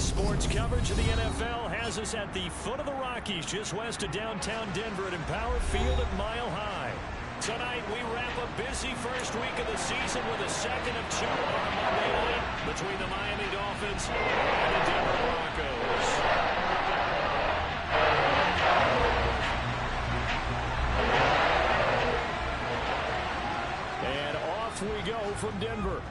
Sports coverage of the NFL has us at the foot of the Rockies, just west of downtown Denver at Empower Field at Mile High. Tonight, we wrap a busy first week of the season with a second of two on Monday night between the Miami Dolphins and the Denver Broncos. And off we go from Denver.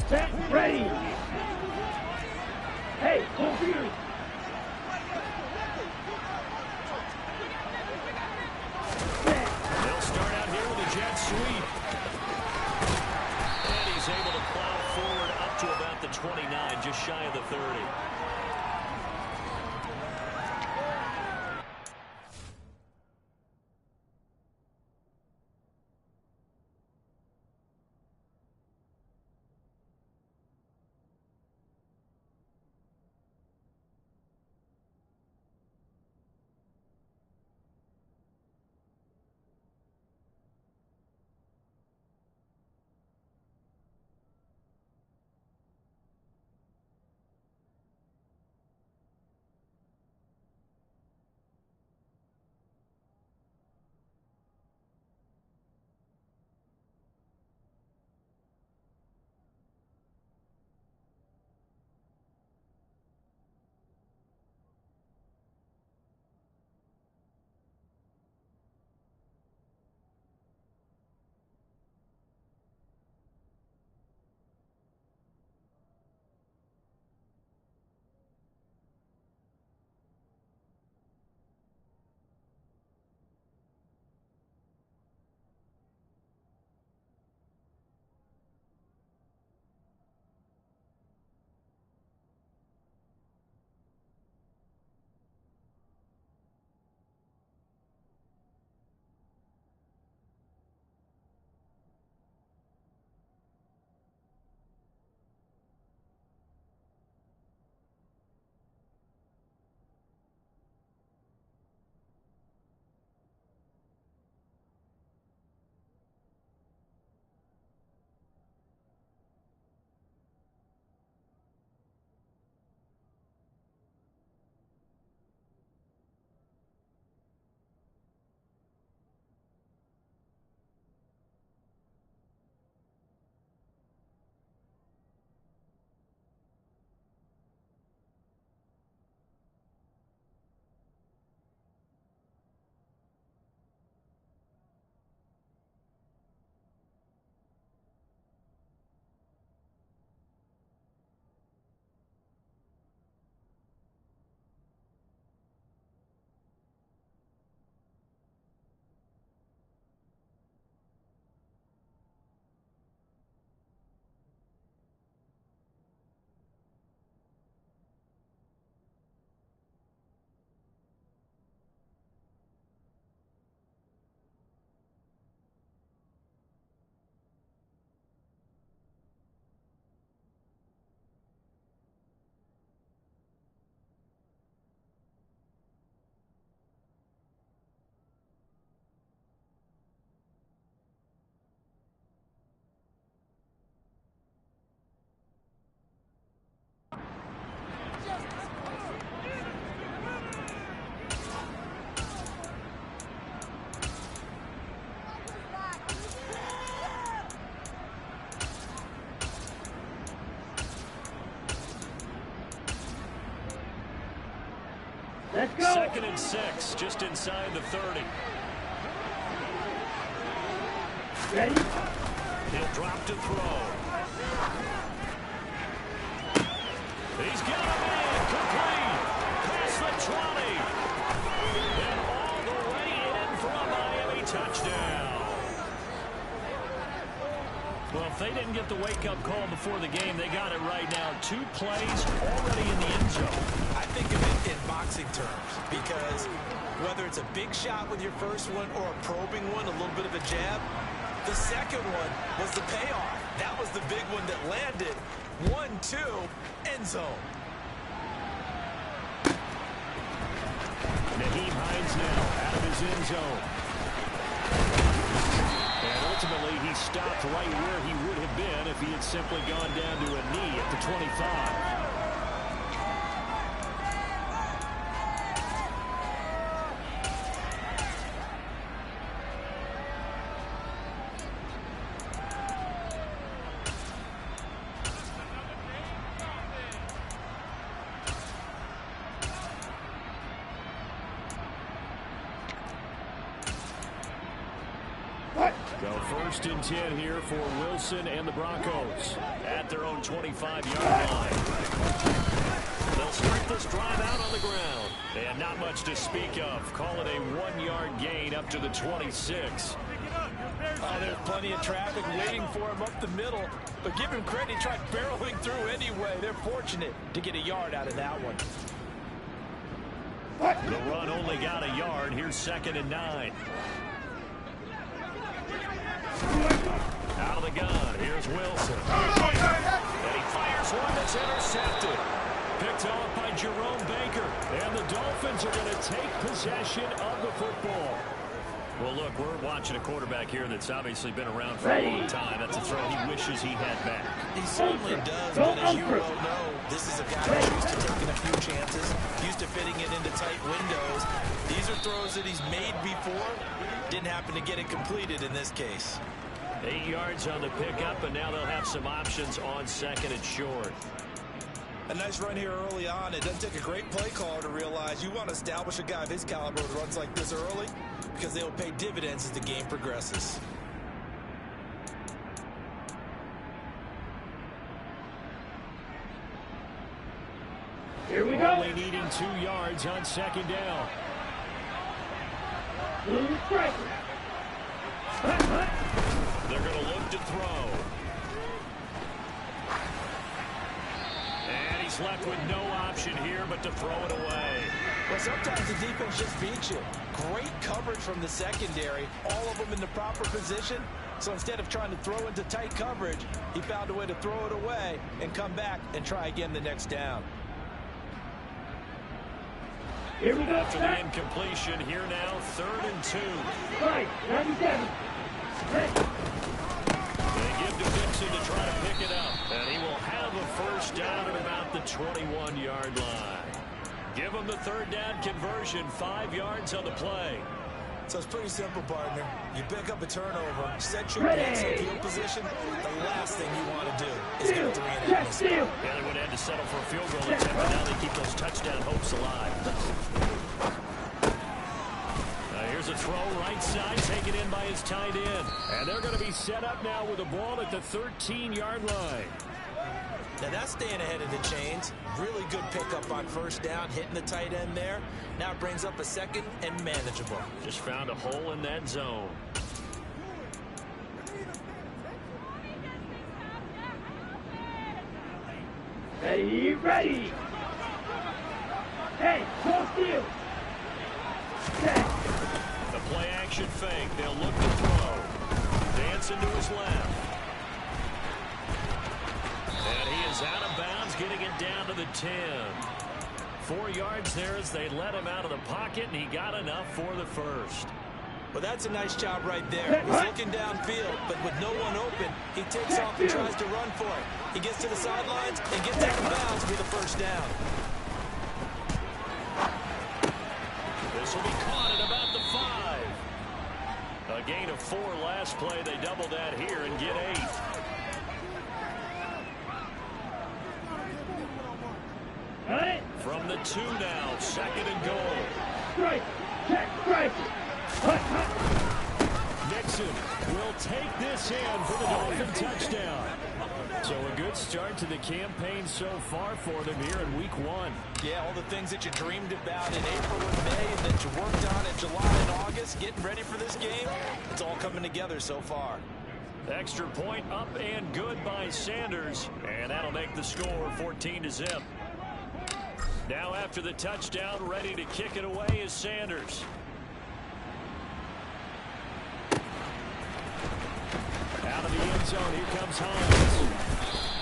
Set, ready. Hey, computer. They'll start out here with a jet sweep. And he's able to plow forward up to about the 29, just shy of the 30. Let's go. Second and 6, just inside the 30. Ready? He'll drop to throw. He's got a man complete. Past the 20. And all the way in for a Miami touchdown. Well, if they didn't get the wake-up call before the game, they got it right now. 2 plays already in the end zone. I think of it in boxing terms because whether it's a big shot with your first one or a probing one, a little bit of a jab, the second one was the payoff. That was the big one that landed. 1-2, end zone. Nyheim Hines now out of his end zone. And ultimately, he stopped right where he would have been if he had simply gone down to a knee at the 25. So 1st and 10 here for Wilson and the Broncos at their own 25-yard line. They'll start this drive out on the ground. And not much to speak of. Call it a 1-yard gain up to the 26. Oh, there's plenty of traffic waiting for him up the middle. But give him credit, he tried barreling through anyway. They're fortunate to get a yard out of that one. The run only got a yard. Here's 2nd and 9. Out of the gun, here's Wilson. And he fires one that's intercepted. Picked off by Jerome Baker. And the Dolphins are going to take possession of the football. Well, look, we're watching a quarterback here that's obviously been around for a long time. That's a throw he wishes he had back. He certainly does, but as you well know, this is a guy who's used to taking a few chances, used to fitting it into tight windows. These are throws that he's made before. Didn't happen to get it completed in this case. 8 yards on the pickup, and now they'll have some options on 2nd and short. A nice run here early on. It doesn't take a great play caller to realize you want to establish a guy of his caliber with runs like this early because they will pay dividends as the game progresses. Here we go. Only needing 2 yards on 2nd down. They're going to look to throw. And he's left with no option here but to throw it away. Well, sometimes the defense just beats you. Great coverage from the secondary, all of them in the proper position. So instead of trying to throw into tight coverage, he found a way to throw it away and come back and try again the next down. Here we go. After the incompletion, here now, 3rd and 2. Right, 97. They give to Dixon to try to pick it up. And he will have a first down at about the 21-yard line. Give him the 3rd down conversion, 5 yards on the play. So it's pretty simple, partner. You pick up a turnover, set your picks in field position. The last thing you want to do is get 3 and out. Yeah, they would have had to settle for a field goal attempt, but now they keep those touchdown hopes alive. Here's a throw, right side, taken in by his tight end. And they're going to be set up now with the ball at the 13-yard line. Now that's staying ahead of the chains. Really good pickup on 1st down, hitting the tight end there. Now it brings up a 2nd and manageable. Just found a hole in that zone. Ready, ready. Hey, go steal. The play action fake. They'll look to throw. Dancing to his left. And he is out of bounds, getting it down to the 10. 4 yards there as they let him out of the pocket, and he got enough for the first. Well, that's a nice job right there. He's looking downfield, but with no one open, he takes off and tries to run for it. He gets to the sidelines and gets out of bounds for the first down. This will be caught at about the 5. A gain of 4 last play. They double that here and get 8. From the 2 now, 2nd and goal. Strike, check, strike. Nixon will take this in for the Dolphin touchdown. So a good start to the campaign so far for them here in week 1. Yeah, all the things that you dreamed about in April and May and that you worked on in July and August, getting ready for this game, it's all coming together so far. Extra point up and good by Sanders, and that'll make the score 14-0. Now after the touchdown, ready to kick it away is Sanders. Out of the end zone, here comes Hines.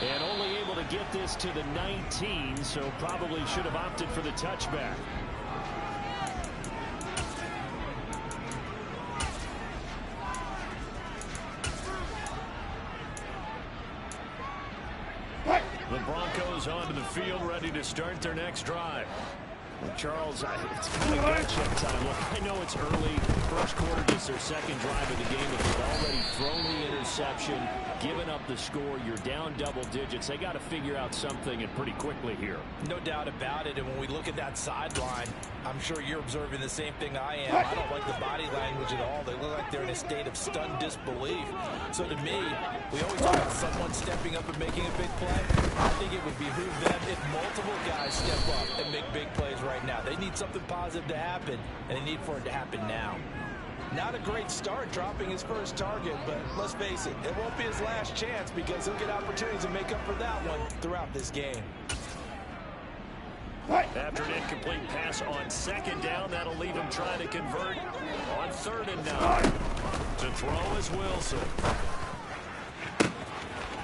And only able to get this to the 19, so probably should have opted for the touchback. The Broncos onto the field, ready to start their next drive. Well, Charles, it's kind of gut-check time. Look, I know it's early. First quarter, just their second drive of the game, but they've already thrown the interception, given up the score. You're down double digits. They got to figure out something, and pretty quickly here. No doubt about it, and when we look at that sideline, I'm sure you're observing the same thing I am. I don't like the body language at all. They look like they're in a state of stunned disbelief. So to me, we always talk about someone stepping up and making a big play. I think it would behoove them if multiple guys step up and make big plays right now. They need something positive to happen, and they need for it to happen now. Not a great start dropping his first target, but let's face it, it won't be his last chance because he'll get opportunities to make up for that one throughout this game. After an incomplete pass on second down, that'll leave him trying to convert on 3rd and 9. To throw is Wilson.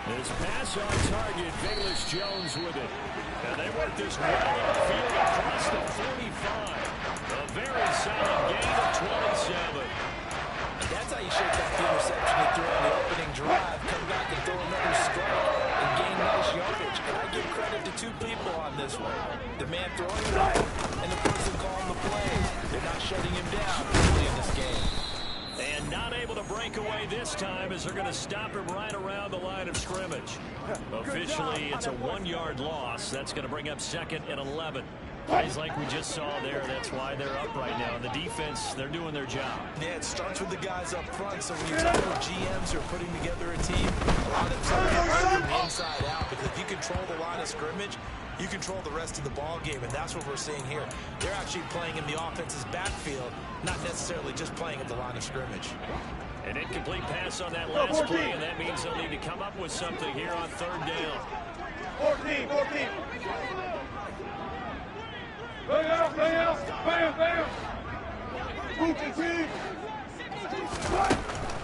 His pass on target, Velus Jones with it. And they work this right upfield across the 45. A very solid gain of 27. That's how you shake that interception he threw on the opening drive. Come back and throw another strike and gain nice yardage. And I give credit to two people on this one. The man throwing the ball and the person calling the play. They're not shutting him down early in this game. And not able to break away this time as they're going to stop him right around the line of scrimmage. Officially, it's a 1-yard loss. That's going to bring up 2nd and 11. Plays like we just saw there, that's why they're up right now. The defense, they're doing their job. Yeah, it starts with the guys up front. So when you talk about GMs who are putting together a team, a lot of them start from the inside out. Because if you control the line of scrimmage, you control the rest of the ball game, and that's what we're seeing here. They're actually playing in the offense's backfield, not necessarily just playing at the line of scrimmage. An incomplete pass on that last play, and that means they'll need to come up with something here on 3rd down. 14. Bang out, bam, bam.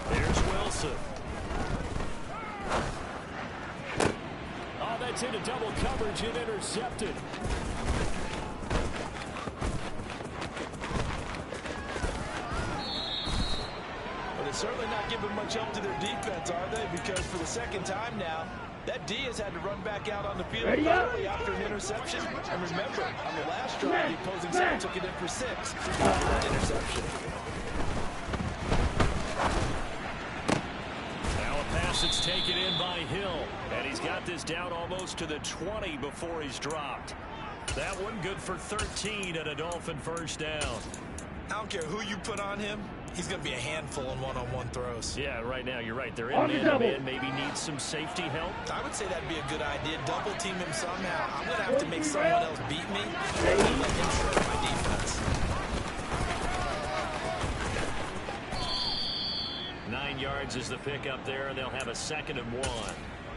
There's Wilson. Oh, that's into double coverage and intercepted. But they're certainly not giving much help to their defense, are they? Because for the second time now, that D has had to run back out on the field early after an interception. And remember, on the last drive, the opposing side took it in for 6 after that interception. Now a pass that's taken in by Hill. And he's got this down almost to the 20 before he's dropped. That one good for 13 and a Dolphin first down. I don't care who you put on him. He's going to be a handful in one-on-one throws. Yeah, right now you're right. They're in man-to-man, maybe need some safety help. I would say that'd be a good idea. Double team him somehow. I'm going to have to make someone else beat me and let him shred my defense. 9 yards is the pickup there, and they'll have a 2nd and 1.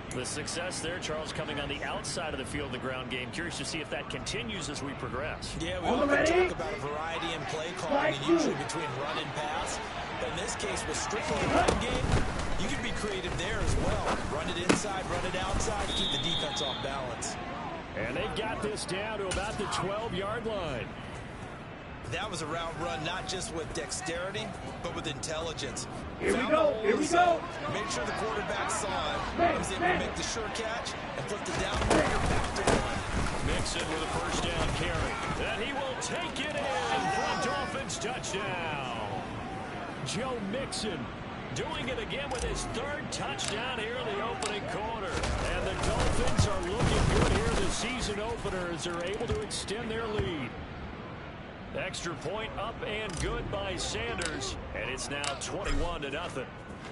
The success there, Charles, coming on the outside of the field, the ground game. Curious to see if that continues as we progress. Yeah, we often talk about a variety in play calling, and usually between run and pass. But in this case, with strictly a run game, you can be creative there as well. Run it inside, run it outside, keep the defense off balance. And they've got this down to about the 12-yard line. That was a route run, not just with dexterity, but with intelligence. Here we go. Made sure the quarterback saw it. Was able to make the sure catch and put the downfield back to one. Mixon with a first down carry. And he will take it in for a Dolphins touchdown. Joe Mixon doing it again with his 3rd touchdown here in the opening quarter. And the Dolphins are looking good here in the season opener as they're able to extend their lead. Extra point up and good by Sanders, and it's now 21-0.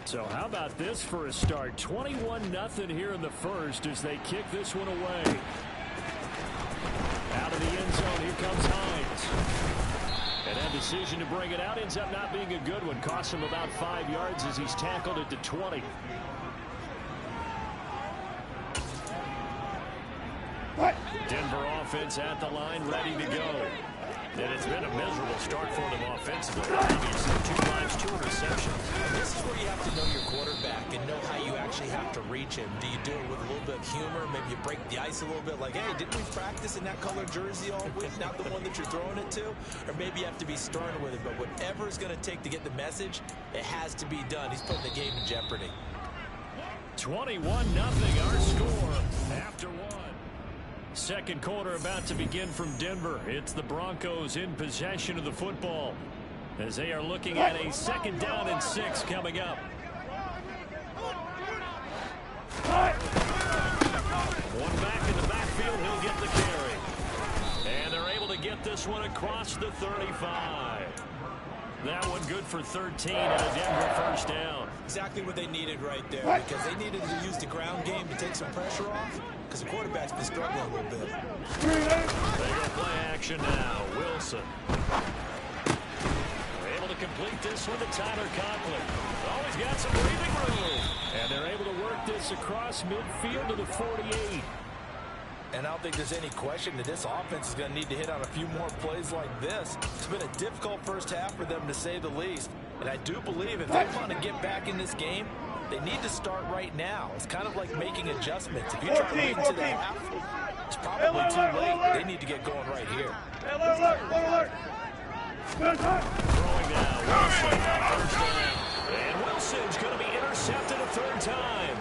So how about this for a start? 21-0 here in the first as they kick this one away. Out of the end zone, here comes Hines. And that decision to bring it out ends up not being a good one. Costs him about 5 yards as he's tackled at the 20. Denver offense at the line, ready to go. And it's been a miserable start for them offensively. Obviously, 2 drives, 2 interceptions. And this is where you have to know your quarterback and know how you actually have to reach him. Do you do it with a little bit of humor? Maybe you break the ice a little bit like, hey, didn't we practice in that color jersey all week? Not the one that you're throwing it to? Or maybe you have to be stern with it. But whatever it's going to take to get the message, it has to be done. He's putting the game in jeopardy. 21-0 our score after 1. Second quarter about to begin from Denver. It's the Broncos in possession of the football as they are looking at a 2nd down and 6 coming up. One back in the backfield, he'll get the carry. And they're able to get this one across the 35. That one good for 13 and a Denver first down. Exactly what they needed right there, because they needed to use the ground game to take some pressure off, because the quarterback's been struggling a little bit. They go play action now. Wilson. They're able to complete this one to Tyler Conklin. Always got some breathing room. And they're able to work this across midfield to the 48. And I don't think there's any question that this offense is going to need to hit on a few more plays like this. It's been a difficult first half for them, to say the least. And I do believe if they want to get back in this game, they need to start right now. It's kind of like making adjustments. If you try to wait into the half, it's probably too late. They need to get going right here. Throwing now. Wilson on first down. And Wilson's going to be intercepted a 3rd time.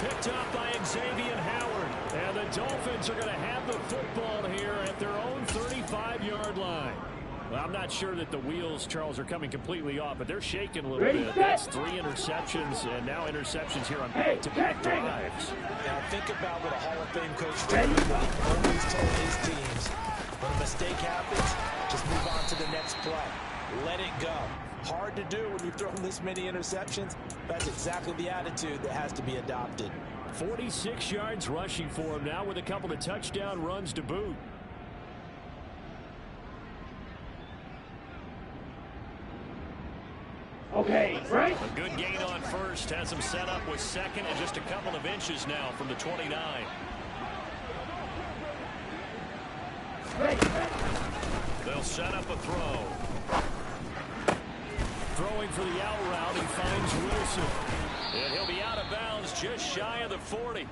Picked up by Xavier Howard. And the Dolphins are going to have the football here at their own 35-yard line. Well, I'm not sure that the wheels, Charles, are coming completely off, but they're shaking a little bit. That's 3 interceptions, and now interceptions here on back-to-back drives. Now think about what a Hall of Fame coach did when he always told his teams, when a mistake happens, just move on to the next play. Let it go. Hard to do when you've thrown this many interceptions. That's exactly the attitude that has to be adopted. 46 yards rushing for him now with a couple of touchdown runs to boot. Okay, right? A good gain on first. Has him set up with 2nd and just a couple of inches now from the 29. They'll set up a throw. Throwing for the out route, he finds Wilson. And he'll be out of bounds just shy of the 40.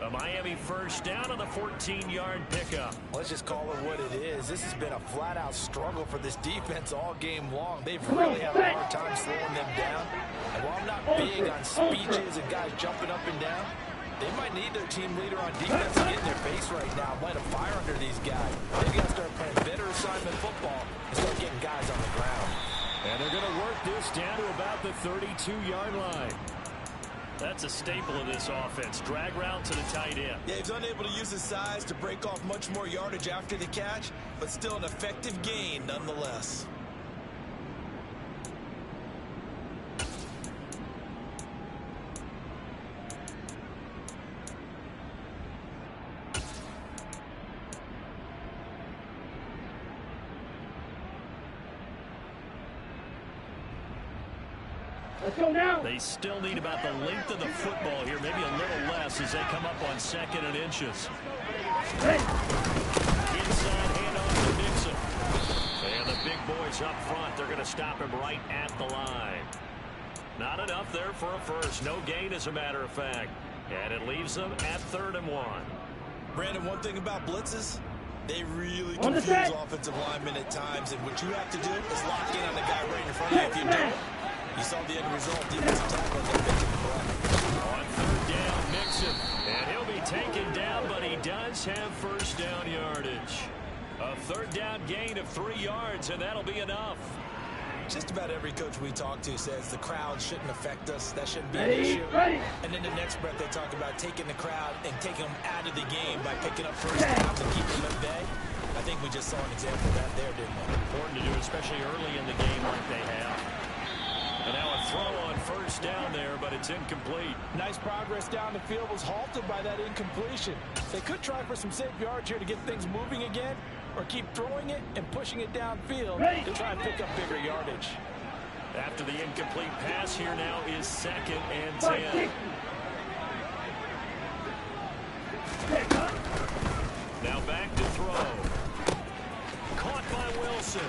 A Miami first down on the 14-yard pickup. Let's just call it what it is. This has been a flat-out struggle for this defense all game long. They've really had a hard time slowing them down. And while I'm not big on speeches and guys jumping up and down, they might need their team leader on defense to get in their face right now, light a fire under these guys. They've got to start playing better assignment football and start getting guys on the ground. And they're going to work this down to about the 32-yard line. That's a staple of this offense. Drag route to the tight end. Yeah, he's unable to use his size to break off much more yardage after the catch, but still an effective gain nonetheless. Let's go now. They still need about the length of the football here, maybe a little less as they come up on 2nd and inches. Inside handoff to Nixon. And the big boys up front, they're going to stop him right at the line. Not enough there for a first. No gain, as a matter of fact. And it leaves them at 3rd and 1. Brandon, one thing about blitzes, they really confuse offensive linemen at times. And what you have to do is lock in on the guy right in front of you. If you don't, you saw the end result. Defensive tackle got making the play. On 3rd down, Nixon. And he'll be taken down, but he does have first down yardage. A 3rd down gain of 3 yards, and that'll be enough. Just about every coach we talk to says the crowd shouldn't affect us. That shouldn't be an issue. And then the next breath they talk about taking the crowd and taking them out of the game by picking up first downs and keeping them at bay. I think we just saw an example of that there, didn't we? Important to do, especially early in the game like they have. And now a throw on first down there, but it's incomplete. Nice progress down the field was halted by that incompletion. They could try for some safe yards here to get things moving again, or keep throwing it and pushing it downfield to try and pick up bigger yardage. After the incomplete pass, here now is 2nd and 10. Now back to throw. Caught by Wilson.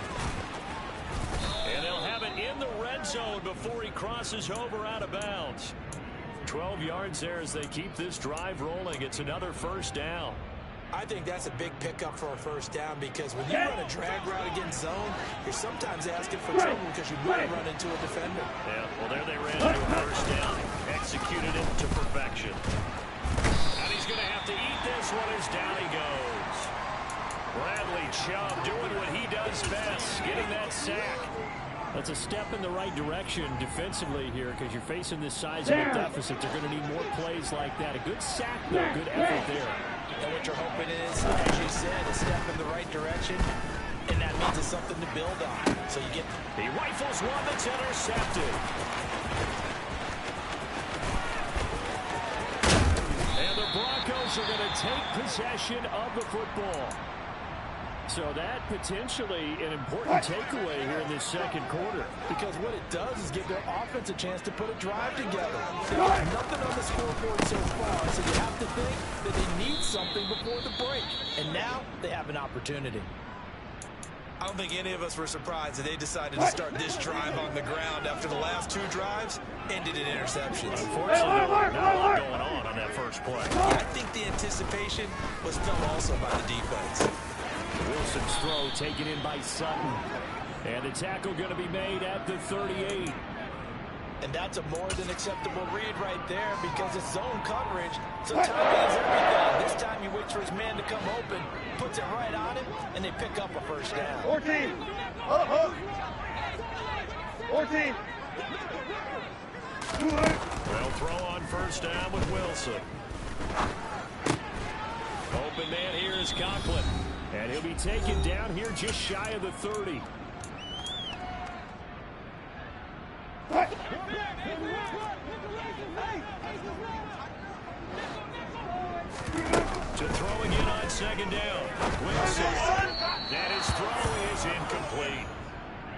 And they'll have it in the red zone before he crosses over out of bounds. 12 yards there as they keep this drive rolling. It's another first down. I think that's a big pickup for a first down because when you run a drag route against zone, you're sometimes asking for trouble because you might run into a defender. Yeah, well, there they ran into a first down. Executed it to perfection. And he's going to have to eat this one as down he goes. Bradley Chubb doing what he does best, getting that sack. That's a step in the right direction defensively here because you're facing this sizable deficit. They're going to need more plays like that. A good sack, though. Good effort there. And what you're hoping is, as you said, a step in the right direction, and that means it's something to build on. So you get... He rifles one that's intercepted. And the Broncos are going to take possession of the football. So that potentially an important takeaway here in this second quarter. Because what it does is give their offense a chance to put a drive together. There's nothing on the scoreboard so far, so you have to think that they need something before the break. And now they have an opportunity. I don't think any of us were surprised that they decided to start this drive on the ground after the last 2 drives ended in interceptions. Unfortunately, not a lot going on that first play. I think the anticipation was felt also by the defense. Wilson's throw taken in by Sutton. And the tackle going to be made at the 38. And that's a more than acceptable read right there because it's zone coverage. So timing is everything. This time he waits for his man to come open, puts it right on him, and they pick up a first down. 14. 14. Well, throw on first down with Wilson. Open man here is Conklin. And he'll be taken down here just shy of the 30. To throw again on second down. Wilson. And his throw is incomplete.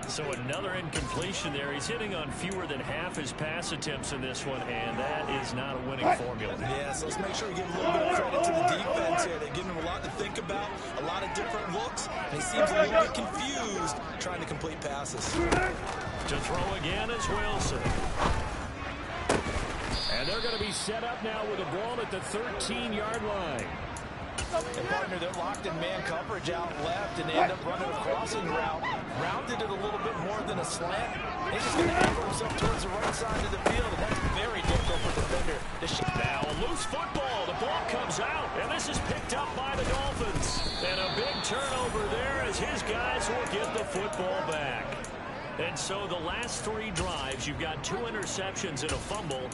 So another incompletion there. He's hitting on fewer than half his pass attempts in this one, and that is not a winning formula. Yeah, so let's make sure we give a little bit of credit to the defense here. They're giving him a lot to think about, a lot of different looks, and he seems a little bit confused trying to complete passes. To throw again is Wilson. And they're going to be set up now with a ball at the 13-yard line. And partner, they're locked in man coverage out left, and they end up running a crossing route. Rounded it a little bit more than a slant. He's just going to angle himself towards the right side of the field, and that's very difficult for the defender. Now a loose football. The ball comes out, and this is picked up by the Dolphins. And a big turnover there as his guys will get the football back. And so the last 3 drives, you've got 2 interceptions and a fumble.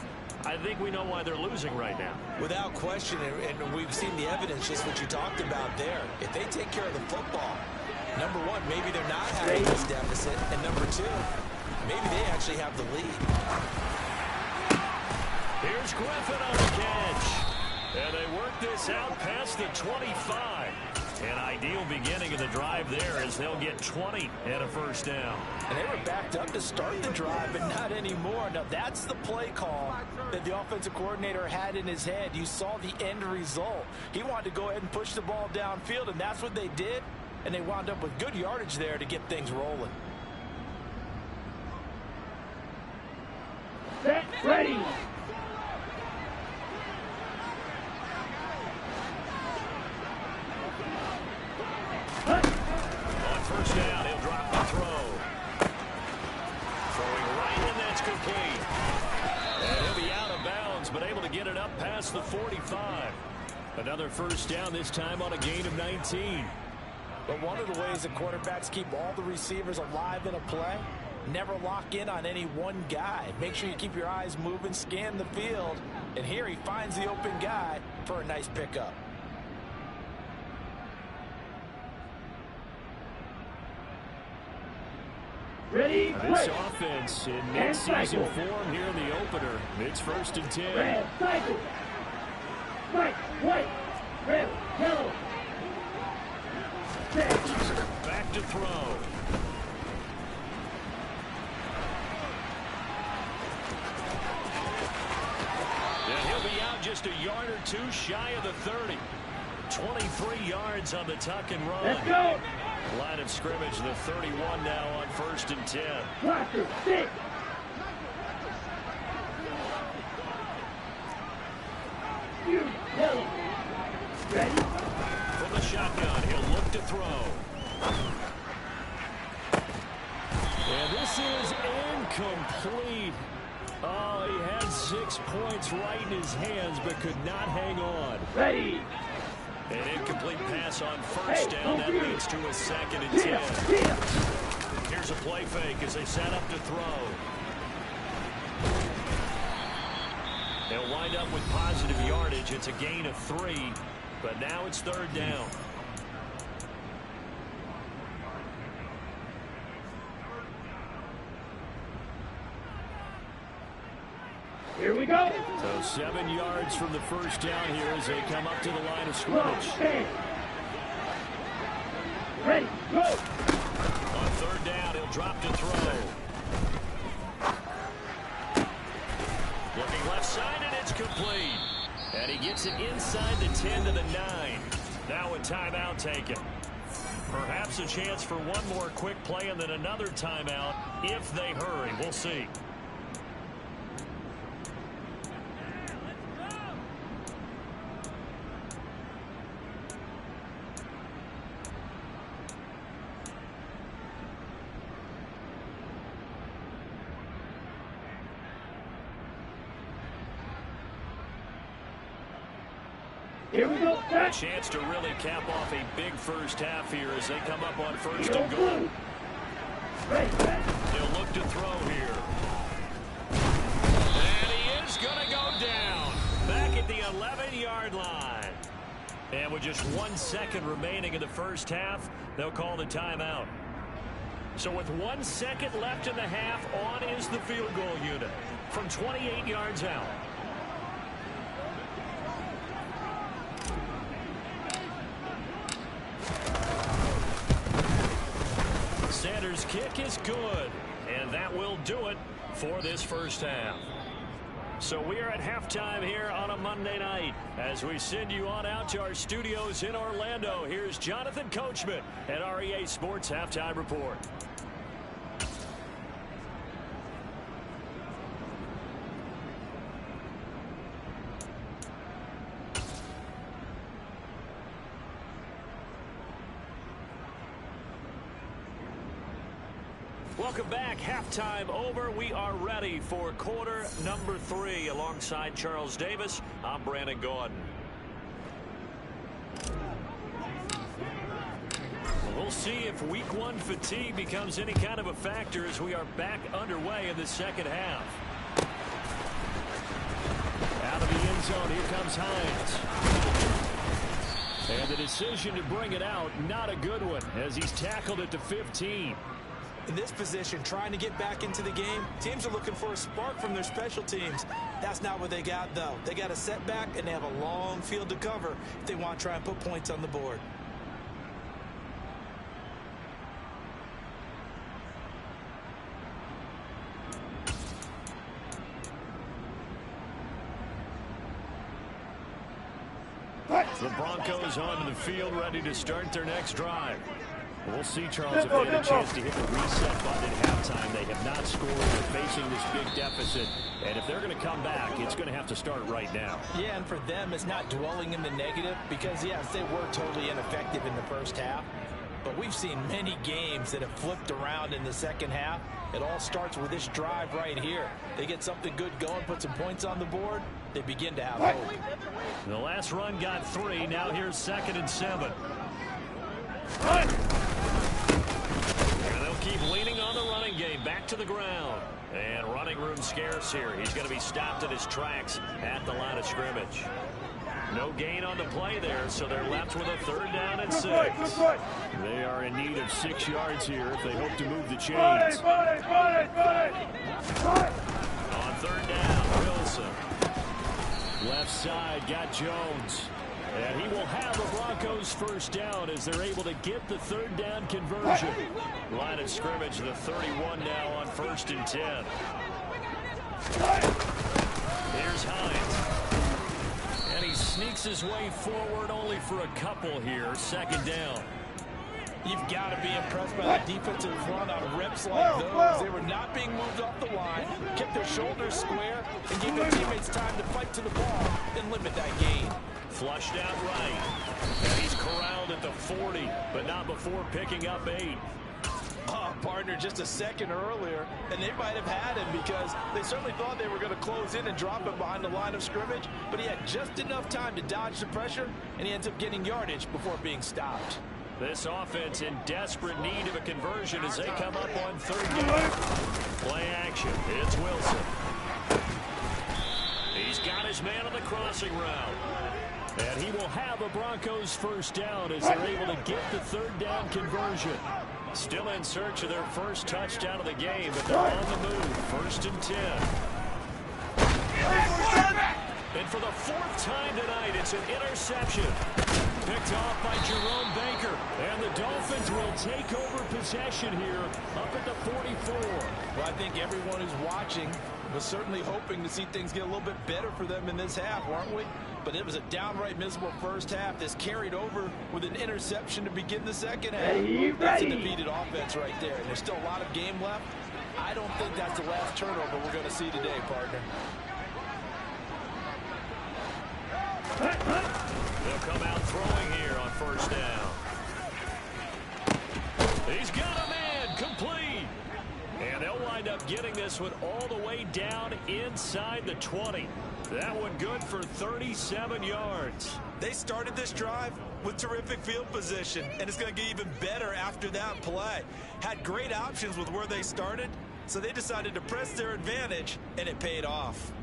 I think we know why they're losing right now. Without question, and we've seen the evidence, just what you talked about there. If they take care of the football, number one, maybe they're not having this deficit, and number 2, maybe they actually have the lead. Here's Griffin on the catch. And they work this out past the 25. An ideal beginning of the drive there as they'll get 20 and a first down. And they were backed up to start the drive, but not anymore. Now, that's the play call that the offensive coordinator had in his head. You saw the end result. He wanted to go ahead and push the ball downfield, and that's what they did. And they wound up with good yardage there to get things rolling. Set, ready. On first down, he'll drop the throw. Throwing right, and that's complete. And he'll be out of bounds, but able to get it up past the 45. Another first down, this time on a gain of 19. But one of the ways that quarterbacks keep all the receivers alive in a play, never lock in on any one guy. Make sure you keep your eyes moving, scan the field. And here he finds the open guy for a nice pickup. Ready, This play. offense in mid-season form here in the opener. It's 1st and 10. Red, cycle. Right, white, red, yellow. Set. Back to throw. And he'll be out just a yard or two shy of the 30. 23 yards on the tuck and run. Let's go. Line of scrimmage, the 31 now on 1st and 10. Blocker, stick. You, yellow. Ready. From the shotgun, he'll look to throw. And this is incomplete. Oh, he had 6 points right in his hands, but could not hang on. Ready. An incomplete pass on first down. That leads to a 2nd and 10. Here's a play fake as they set up to throw. They'll wind up with positive yardage. It's a gain of 3, but now it's 3rd down. Here we go. So 7 yards from the first down here as they come up to the line of scrimmage. Ready, go. On 3rd down, he'll drop to throw. Looking left side, and it's complete. And he gets it inside the 10 to the 9. Now a timeout taken. Perhaps a chance for one more quick play and then another timeout if they hurry. We'll see. Here we go. A chance to really cap off a big first half here as they come up on 1st and goal. They'll look to throw here. And he is going to go down. Back at the 11-yard line. And with just 1 second remaining in the first half, they'll call the timeout. So with 1 second left in the half, on is the field goal unit from 28 yards out. Sanders' kick is good, and that will do it for this first half. So we are at halftime here on a Monday night. As we send you on out to our studios in Orlando, here's Jonathan Coachman at REA Sports Halftime Report. Welcome back. Halftime over. We are ready for quarter number 3. Alongside Charles Davis, I'm Brandon Gordon. We'll see if week 1 fatigue becomes any kind of a factor as we are back underway in the second half. Out of the end zone, here comes Hines. And the decision to bring it out, not a good one, as he's tackled at the 15. In this position, trying to get back into the game, teams are looking for a spark from their special teams. That's not what they got, though. They got a setback, and they have a long field to cover if they want to try and put points on the board. The Broncos onto the field, ready to start their next drive. We'll see, Charles, if they had a chance to hit the reset button at halftime. They have not scored. They're facing this big deficit. And if they're going to come back, it's going to have to start right now. Yeah, and for them, it's not dwelling in the negative because, yes, they were totally ineffective in the first half. But we've seen many games that have flipped around in the second half. It all starts with this drive right here. They get something good going, put some points on the board, they begin to have hope. The last run got 3. Now here's 2nd and 7. And they'll keep leaning on the running game. Back to the ground. And running room scarce here. He's going to be stopped in his tracks at the line of scrimmage. No gain on the play there, so they're left with a 3rd down and 6. They are in need of 6 yards here if they hope to move the chains. On 3rd down, Wilson. Left side, got Jones. And he will have the Broncos 1st down as they're able to get the 3rd down conversion. Line of scrimmage, the 31 now on 1st and 10. Here's Hines. And he sneaks his way forward only for a couple here. 2nd down. You've got to be impressed by the defensive front on reps like those. They were not being moved off the line, kept their shoulders square, and gave their teammates time to fight to the ball and limit that gain. Flushed out right. And he's corralled at the 40, but not before picking up 8. Partner, just a second earlier, and they might have had him because they certainly thought they were going to close in and drop him behind the line of scrimmage, but he had just enough time to dodge the pressure, and he ends up getting yardage before being stopped. This offense in desperate need of a conversion as they come up on 3rd down. Play action. It's Wilson. He's got his man on the crossing route. And he will have a Broncos 1st down as they're able to get the 3rd down conversion. Still in search of their first touchdown of the game, but they're on the move. 1st and 10. And for the 4th time tonight, it's an interception. Picked off by Jerome Baker. And the Dolphins will take over possession here up at the 44. Well, I think everyone who's watching was certainly hoping to see things get a little bit better for them in this half, weren't we? But it was a downright miserable first half. This carried over with an interception to begin the second half. That's a defeated offense right there. And there's still a lot of game left. I don't think that's the last turnover we're going to see today, partner. They'll come out throwing here on 1st down. He's got a man, complete. And they'll wind up getting this one all the way down inside the 20. That one good for 37 yards. They started this drive with terrific field position, and it's going to get even better after that play. Had great options with where they started, so they decided to press their advantage, and it paid off.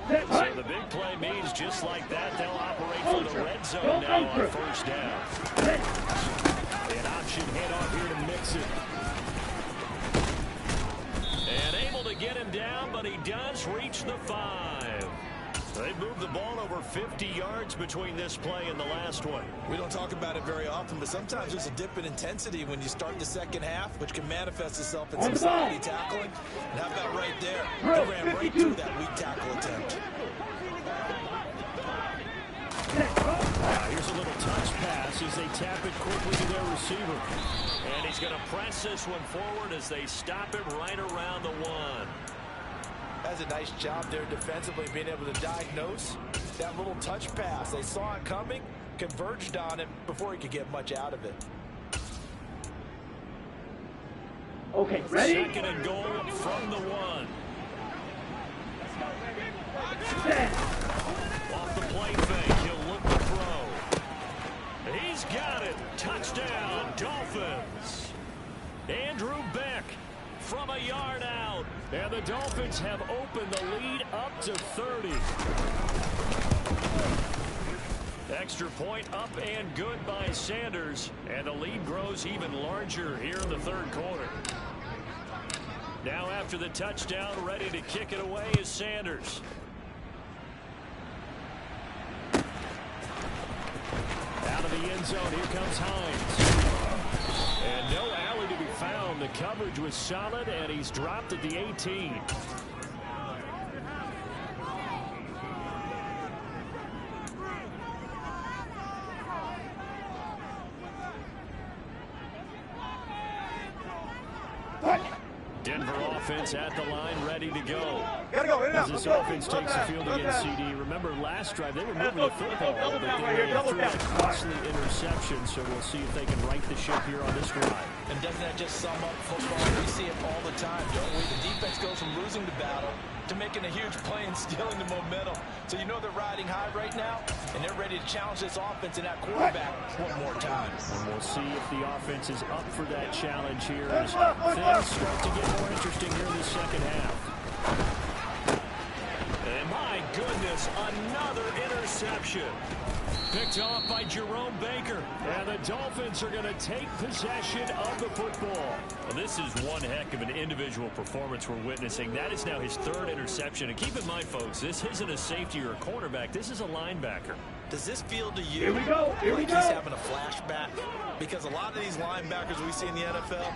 So the big play means just like that, they'll operate for the red zone now on 1st down. An option handoff here to Mixon. And able to get him down, but he does reach the 5. They've moved the ball over 50 yards between this play and the last one. We don't talk about it very often, but sometimes there's a dip in intensity when you start the second half, which can manifest itself in some sloppy tackling. And how about right there? He ran right through that weak tackle attempt. Here's a little touch pass as they tap it quickly to their receiver. And he's going to press this one forward as they stop it right around the 1. That's a nice job there defensively, being able to diagnose that little touch pass. They saw it coming, converged on it before he could get much out of it. Okay, ready? 2nd and goal from the 1. Off the play fake, he'll look to throw. He's got it. Touchdown, Dolphins. Andrew Beck from a yard out. And the Dolphins have opened the lead up to 30. Extra point up and good by Sanders. And the lead grows even larger here in the 3rd quarter. Now after the touchdown, ready to kick it away is Sanders. Out of the end zone, here comes Hines. And no alley to be found. The coverage was solid, and he's dropped at the 18. Denver offense at the line, ready to go. As this offense takes the field against CD. Remember, last drive, they were moving the football, but they threw a costly interception, so we'll see if they can right the ship here on this drive. And doesn't that just sum up football? We see it all the time, don't we? The defense goes from losing the battle to making a huge play and stealing the momentum. So you know they're riding high right now, and they're ready to challenge this offense and that quarterback one more time. And we'll see if the offense is up for that challenge here as things start to get more interesting here in the second half. And my goodness, another interception. Picked off by Jerome Baker. And the Dolphins are going to take possession of the football. Well, this is one heck of an individual performance we're witnessing. That is now his third interception. And keep in mind, folks, this isn't a safety or a cornerback. This is a linebacker. Does this feel to you Here we go. Here we like go. he's having a flashback? Because a lot of these linebackers we see in the NFL,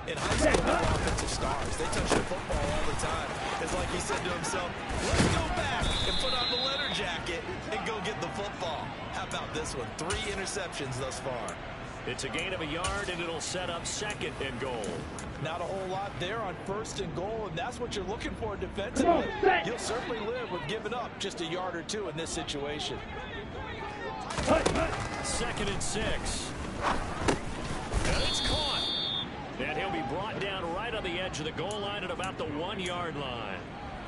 in high school, they're offensive stars. They touch the football all the time. It's like he said to himself, let's go back and put on the leather jacket and go get the football. How about this one? 3 interceptions thus far. It's a gain of a yard, and it'll set up 2nd and goal. Not a whole lot there on 1st and goal, and that's what you're looking for defensively. You'll certainly live with giving up just a yard or 2 in this situation. 2nd and 6. And it's caught. And he'll be brought down right on the edge of the goal line at about the 1-yard line.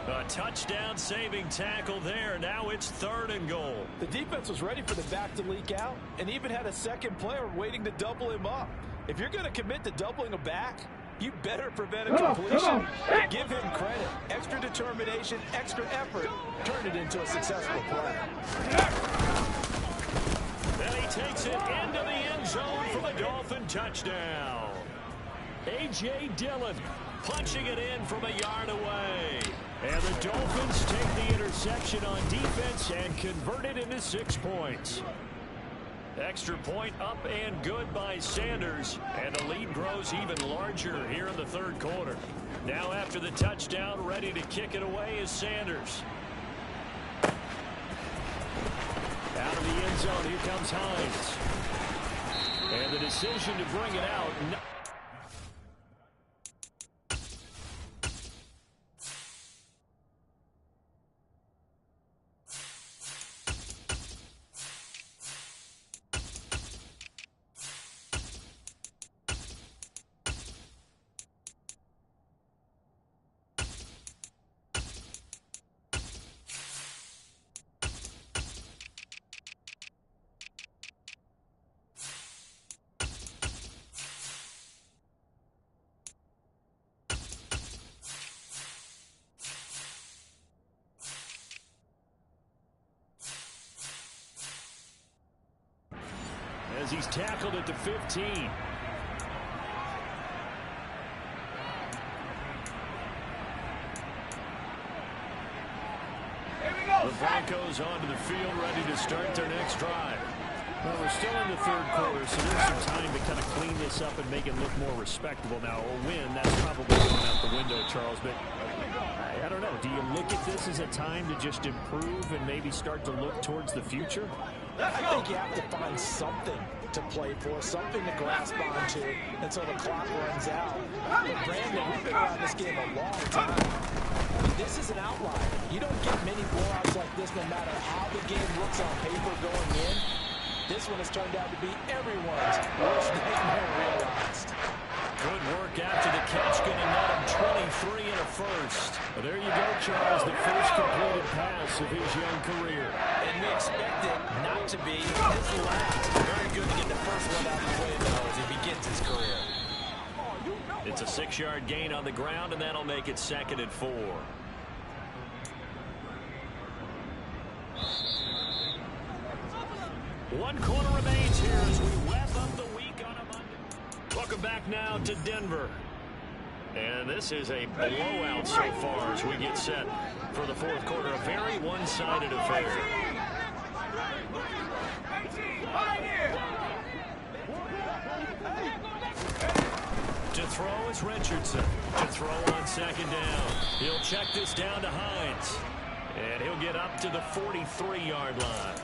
A touchdown saving tackle there. Now it's 3rd and goal. The defense was ready for the back to leak out and even had a second player waiting to double him up. If you're going to commit to doubling a back, you better prevent a completion. Give him credit. Extra determination, extra effort. Turn it into a successful play. And he takes it into the end zone for the Dolphin touchdown. A.J. Dillon punching it in from a yard away. And the Dolphins take the interception on defense and convert it into 6 points. Extra point up and good by Sanders. And the lead grows even larger here in the 3rd quarter. Now after the touchdown, ready to kick it away is Sanders. Out of the end zone, here comes Hines. And the decision to bring it out. As he's tackled at the 15. The Broncos onto the field, ready to start their next drive. Well, we're still in the 3rd quarter, so there's some time to kind of clean this up and make it look more respectable. Now, a win, that's probably going out the window, Charles, but I don't know. Do you look at this as a time to just improve and maybe start to look towards the future? I think you have to find something to play for, something to grasp onto until the clock runs out. But Brandon, we've been around this game a long time. This is an outlier. You don't get many blowouts like this no matter how the game looks on paper going in. This one has turned out to be everyone's worst nightmare realized. Good work after the catch, going to net him 23 and a first. Well, there you go, Charles, the first completed pass of his young career. And we expect it not to be his last. Very good to get the first one out of the way, though, as he begins his career. It's a 6-yard gain on the ground, and that'll make it 2nd and 4. One quarter remains here as we wrap up the week on a Monday. Welcome back now to Denver. And this is a blowout so far as we get set for the 4th quarter. A very one-sided affair. To throw is Richardson. To throw on 2nd down. He'll check this down to Hines. And he'll get up to the 43-yard line.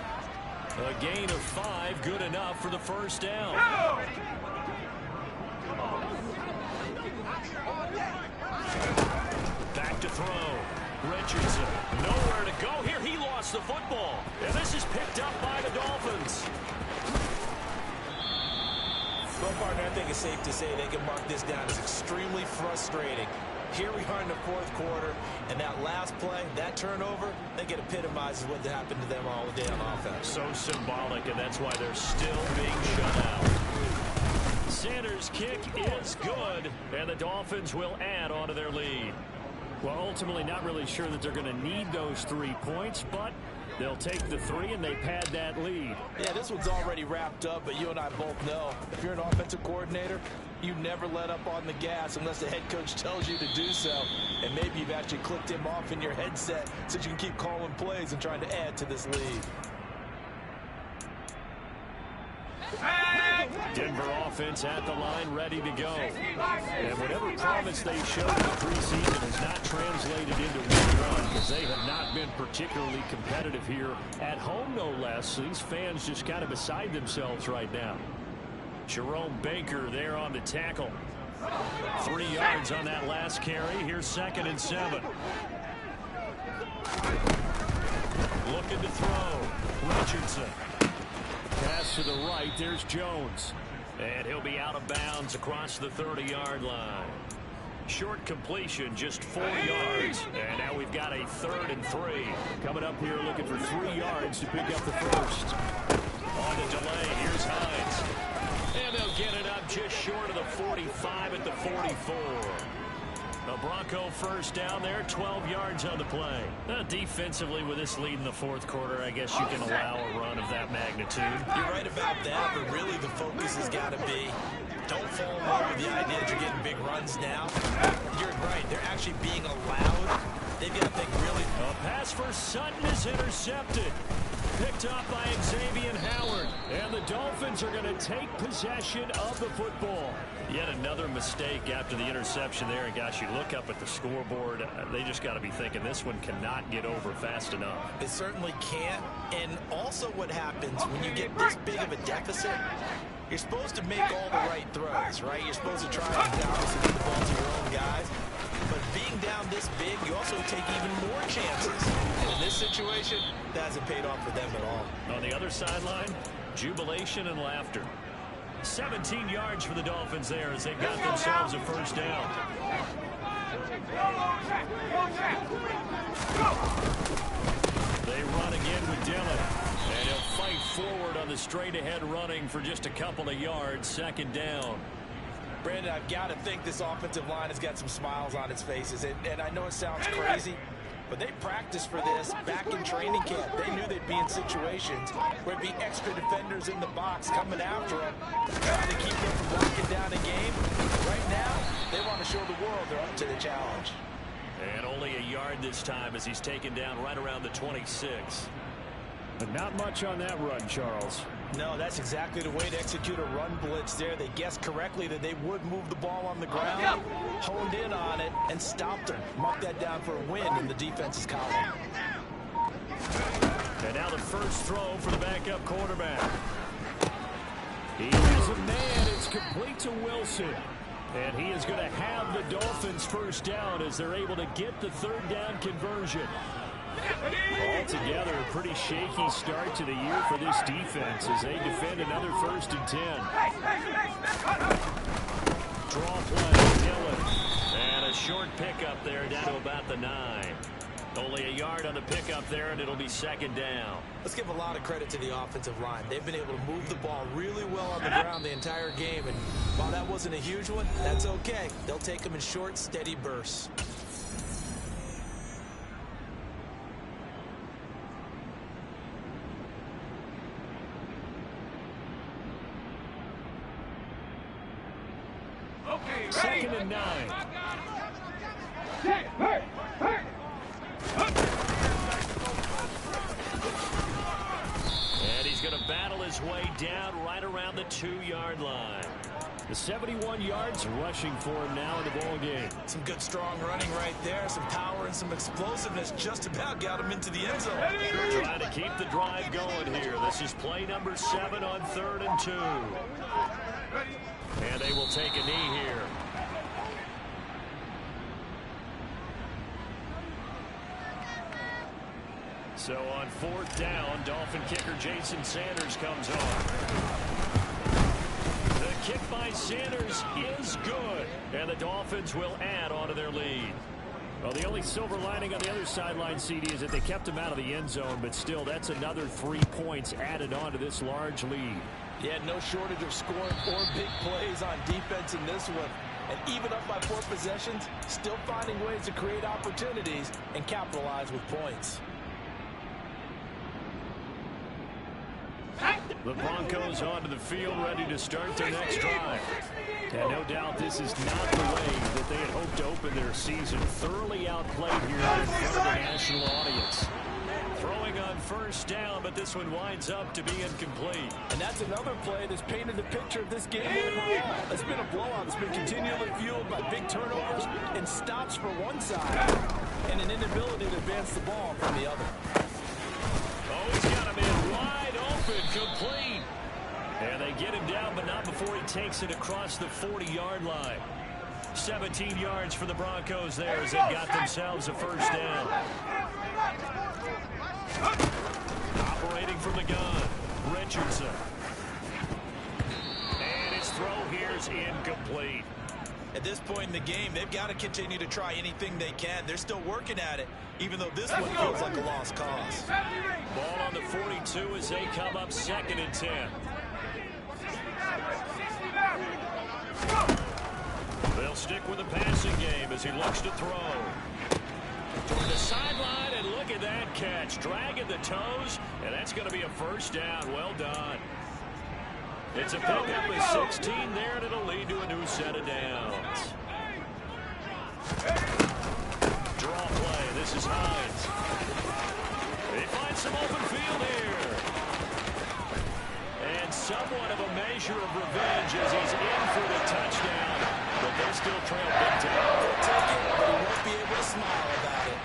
A gain of 5, good enough for the first down. Back to throw. Richardson, nowhere to go here. He lost the football. And this is picked up by the Dolphins. Well, partner, I think it's safe to say they can mark this down as extremely frustrating. Here we are in the 4th quarter, and that last play, that turnover, I think it epitomizes what happened to them all day on offense. So symbolic, and that's why they're still being shut out. Sanders' kick is good, and the Dolphins will add on to their lead. Well, ultimately not really sure that they're going to need those 3 points, but they'll take the 3 and they pad that lead. Yeah, this one's already wrapped up, but you and I both know if you're an offensive coordinator, you never let up on the gas unless the head coach tells you to do so. And maybe you've actually clicked him off in your headset so you can keep calling plays and trying to add to this lead. Denver offense at the line, ready to go. And whatever promise they showed in the preseason has not translated into win run because they have not been particularly competitive here at home, no less. These fans just kind of beside themselves right now. Jerome Baker there on the tackle. 3 yards on that last carry. Here's 2nd and 7. Looking to throw. Richardson. Pass to the right. There's Jones. And he'll be out of bounds across the 30-yard line. Short completion, just 4 yards. And now we've got a 3rd and 3. Coming up here looking for 3 yards to pick up the first. On the delay, here's Hines. And they'll get it up just short of the 45 at the 44. A Bronco first down there, 12 yards on the play. Defensively, with this lead in the 4th quarter, I guess you can allow a run of that magnitude. You're right about that, but really the focus has got to be don't fall in love with the idea that you're getting big runs now. You're right. They're actually being allowed. They've got to think really. A pass for Sutton is intercepted. Picked up by Xavier Howard. And the Dolphins are going to take possession of the football. Yet another mistake after the interception there. And gosh, you look up at the scoreboard, they just got to be thinking this one cannot get over fast enough. It certainly can't. And also what happens when you get this big of a deficit, you're supposed to make all the right throws, right? You're supposed to try and obviously get the ball to your own guys. But being down this big, you also take even more chances. And in this situation, that hasn't paid off for them at all. On the other sideline, jubilation and laughter. 17 yards for the Dolphins there as they got themselves a first down. They run again with Dillon. And he'll fight forward on the straight-ahead running for just a couple of yards. 2nd down. Brandon, I've got to think this offensive line has got some smiles on its faces. And I know it sounds crazy, but they practiced for this back in training camp. They knew they'd be in situations where it'd be extra defenders in the box coming after them, trying to keep them from locking down a game. Right now, they want to show the world they're up to the challenge. And only a yard this time as he's taken down right around the 26. But not much on that run, Charles. No, that's exactly the way to execute a run blitz there. They guessed correctly that they would move the ball on the ground, honed in on it, and stopped them. Mark that down for a win in the defense's column. And now the first throw for the backup quarterback. He has a man. It's complete to Wilson. And he is going to have the Dolphins first down as they're able to get the 3rd down conversion. Altogether, a pretty shaky start to the year for this defense as they defend another 1st and 10. Draw play, Dillon. And a short pickup there down to about the 9. Only a yard on the pickup there, and it'll be 2nd down. Let's give a lot of credit to the offensive line. They've been able to move the ball really well on the ground the entire game. And while that wasn't a huge one, that's okay. They'll take them in short, steady bursts. Okay, 2nd and 9. And he's going to battle his way down right around the 2-yard line. The 71 yards rushing for him now in the ball game. Some good strong running right there. Some power and some explosiveness just about got him into the end zone. Trying to keep the drive going here. This is play number 7 on 3rd and 2. And they will take a knee here. So on 4th down, Dolphin kicker Jason Sanders comes on. The kick by Sanders is good. And the Dolphins will add on to their lead. Well, the only silver lining on the other sideline, CD, is that they kept him out of the end zone. But still, that's another 3 points added on to this large lead. Yeah, no shortage of scoring or big plays on defense in this one. and even up by 4 possessions, still finding ways to create opportunities and capitalize with points. The Broncos onto the field, ready to start their next drive. And no doubt this is not the way that they had hoped to open their season. Thoroughly outplayed here in front of the national audience. Throwing on first down, but this one winds up to be incomplete. And that's another play that's painted the picture of this game overall. It's been a blowout. It's been continually fueled by big turnovers and stops for one side and an inability to advance the ball from the other. Oh, he's got him in wide open, complete. And they get him down, but not before he takes it across the 40-yard line. 17 yards for the Broncos there as they got themselves a first down. Operating from the gun, Richardson. And his throw here is incomplete. At this point in the game, they've got to continue to try anything they can. They're still working at it, even though this one feels like a lost cause. Ball on the 42 as they come up 2nd and 10. They'll stick with the passing game as he looks to throw. Toward the sideline, and look at that catch. Dragging the toes, and that's going to be a first down. Well done. It's a pickup of 16 there, and it'll lead to a new set of downs. Draw play. This is Hines. They find some open field here. And somewhat of a measure of revenge as he's in for the touchdown. But they still trail big time. They'll take it, but he won't be able to smile about it.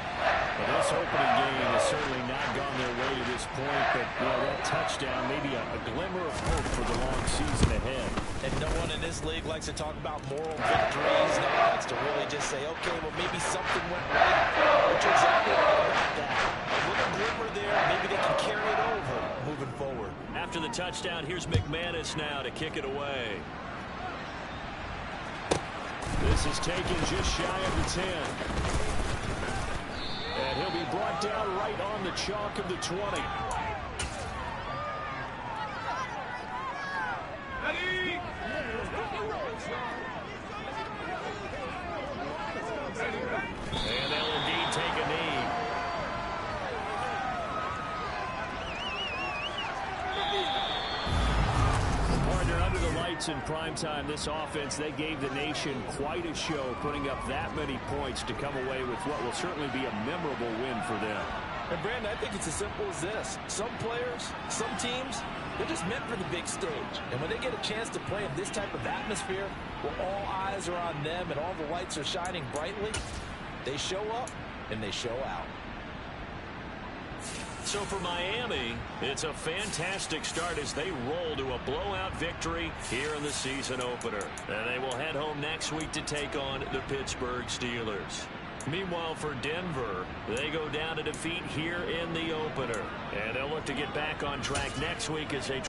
Well, this opening game has certainly not gone their way to this point, but that touchdown, maybe a glimmer of hope for the long season ahead. And no one in this league likes to talk about moral victories. No one likes to really just say, okay, well, maybe something went right. But you're exactly right about that. A little glimmer there, maybe they can carry it over moving forward. After the touchdown, here's McManus now to kick it away. This is taken just shy of the 10. And he'll be brought down right on the chalk of the 20. And they'll indeed take a knee. Partner, under the lights in primetime, this offense, they gave the nation quite a show, putting up that many points to come away with what will certainly be a memorable win for them. And Brandon, I think it's as simple as this. Some players, some teams, they're just meant for the big stage. And when they get a chance to play in this type of atmosphere, where all eyes are on them and all the lights are shining brightly, they show up and they show out. So for Miami, it's a fantastic start as they roll to a blowout victory here in the season opener. And they will head home next week to take on the Pittsburgh Steelers. Meanwhile, for Denver, they go down to defeat here in the opener. And they'll look to get back on track next week as they